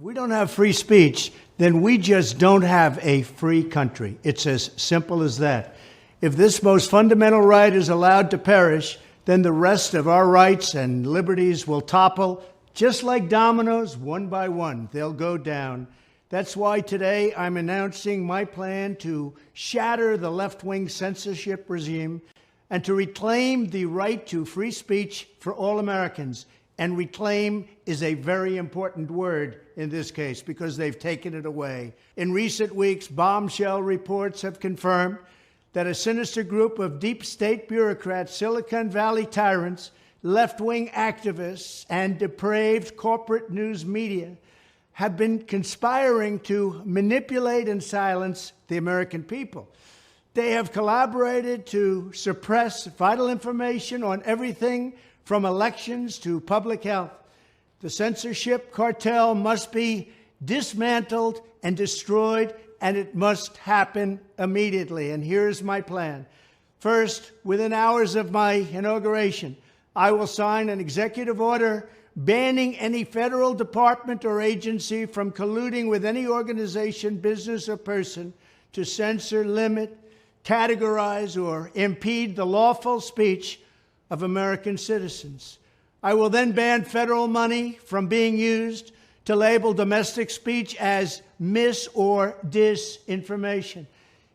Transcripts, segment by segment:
If we don't have free speech, then we just don't have a free country. It's as simple as that. If this most fundamental right is allowed to perish, then the rest of our rights and liberties will topple just like dominoes, one by one. They'll go down. That's why today I'm announcing my plan to shatter the left-wing censorship regime and to reclaim the right to free speech for all Americans. And reclaim is a very important word in this case because they've taken it away. In recent weeks, bombshell reports have confirmed that a sinister group of deep state bureaucrats, Silicon Valley tyrants, left-wing activists, and depraved corporate news media have been conspiring to manipulate and silence the American people. They have collaborated to suppress vital information on everything from elections to public health. The censorship cartel must be dismantled and destroyed, and it must happen immediately. And here's my plan. First, within hours of my inauguration, I will sign an executive order banning any federal department or agency from colluding with any organization, business, or person to censor, limit, categorize, or impede the lawful speech of American citizens. I will then ban federal money from being used to label domestic speech as mis- or disinformation.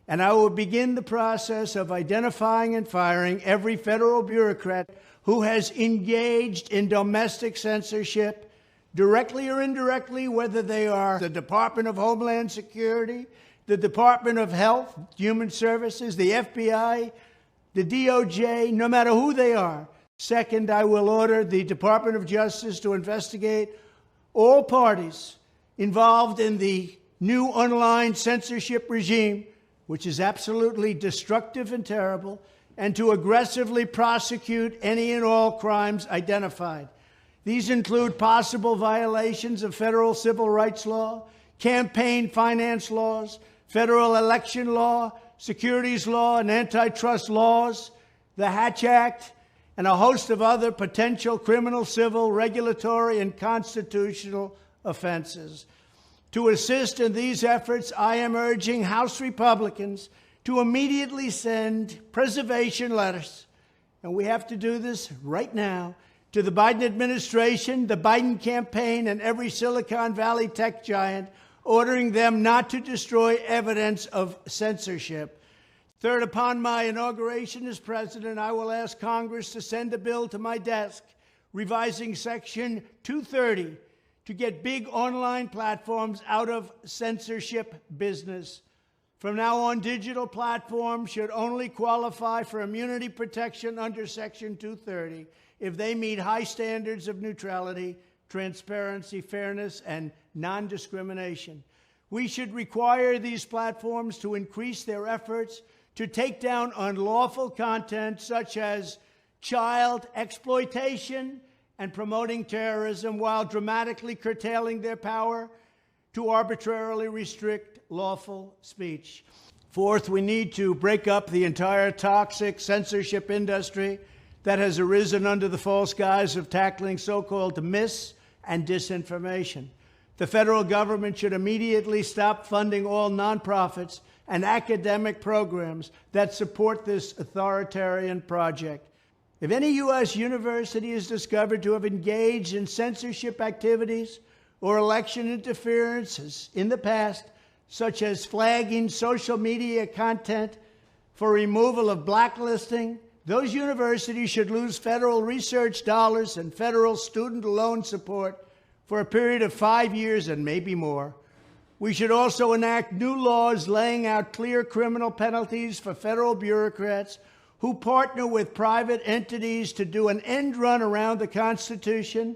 And I will begin the process of identifying and firing every federal bureaucrat who has engaged in domestic censorship, directly or indirectly, whether they are the Department of Homeland Security, the Department of Health, Human Services, the FBI, the DOJ, no matter who they are. Second, I will order the Department of Justice to investigate all parties involved in the new online censorship regime, which is absolutely destructive and terrible, and to aggressively prosecute any and all crimes identified. These include possible violations of federal civil rights law, campaign finance laws, federal election law, securities law, and antitrust laws, the Hatch Act, and a host of other potential criminal, civil, regulatory, and constitutional offenses. To assist in these efforts, I am urging House Republicans to immediately send preservation letters, and we have to do this right now, to the Biden administration, the Biden campaign, and every Silicon Valley tech giant, ordering them not to destroy evidence of censorship. Third, upon my inauguration as president, I will ask Congress to send a bill to my desk revising Section 230 to get big online platforms out of censorship business. From now on, digital platforms should only qualify for immunity protection under Section 230 if they meet high standards of neutrality, transparency, fairness, and non-discrimination. We should require these platforms to increase their efforts to take down unlawful content such as child exploitation and promoting terrorism, while dramatically curtailing their power to arbitrarily restrict lawful speech. Fourth, we need to break up the entire toxic censorship industry that has arisen under the false guise of tackling so-called mis- and disinformation. The federal government should immediately stop funding all nonprofits and academic programs that support this authoritarian project. If any U.S. university is discovered to have engaged in censorship activities or election interferences in the past, such as flagging social media content for removal of blacklisting, those universities should lose federal research dollars and federal student loan support for a period of 5 years and maybe more. We should also enact new laws laying out clear criminal penalties for federal bureaucrats who partner with private entities to do an end run around the Constitution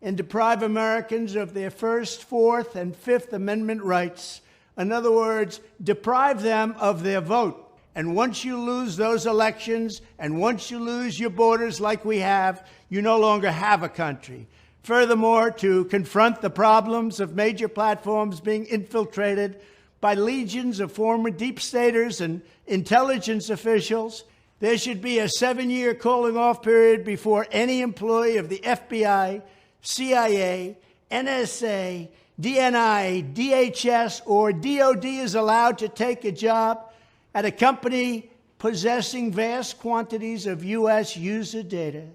and deprive Americans of their First, Fourth, and Fifth Amendment rights. In other words, deprive them of their vote. And once you lose those elections, and once you lose your borders like we have, you no longer have a country. Furthermore, to confront the problems of major platforms being infiltrated by legions of former deep staters and intelligence officials, there should be a 7-year cooling-off period before any employee of the FBI, CIA, NSA, DNI, DHS, or DOD is allowed to take a job at a company possessing vast quantities of U.S. user data.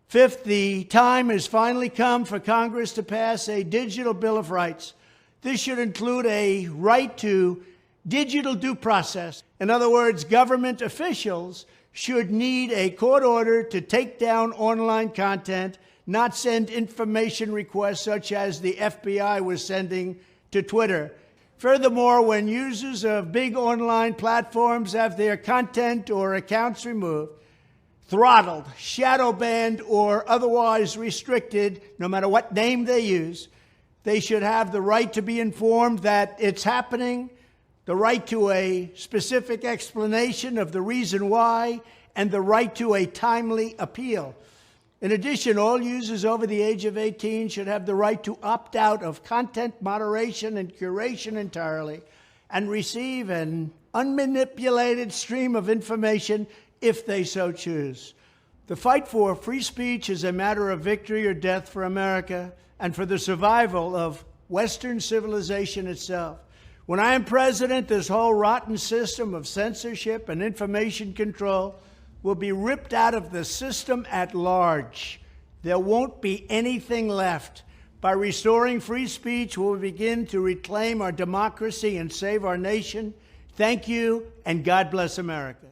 Fifth, the time has finally come for Congress to pass a digital Bill of Rights. This should include a right to digital due process. In other words, government officials should need a court order to take down online content, not send information requests such as the FBI was sending to Twitter. Furthermore, when users of big online platforms have their content or accounts removed, throttled, shadow banned, or otherwise restricted, no matter what name they use, they should have the right to be informed that it's happening, the right to a specific explanation of the reason why, and the right to a timely appeal. In addition, all users over the age of 18 should have the right to opt out of content moderation and curation entirely and receive an unmanipulated stream of information if they so choose. The fight for free speech is a matter of victory or death for America and for the survival of Western civilization itself. When I am president, this whole rotten system of censorship and information control will be ripped out of the system at large. There won't be anything left. By restoring free speech, we'll begin to reclaim our democracy and save our nation. Thank you, and God bless America.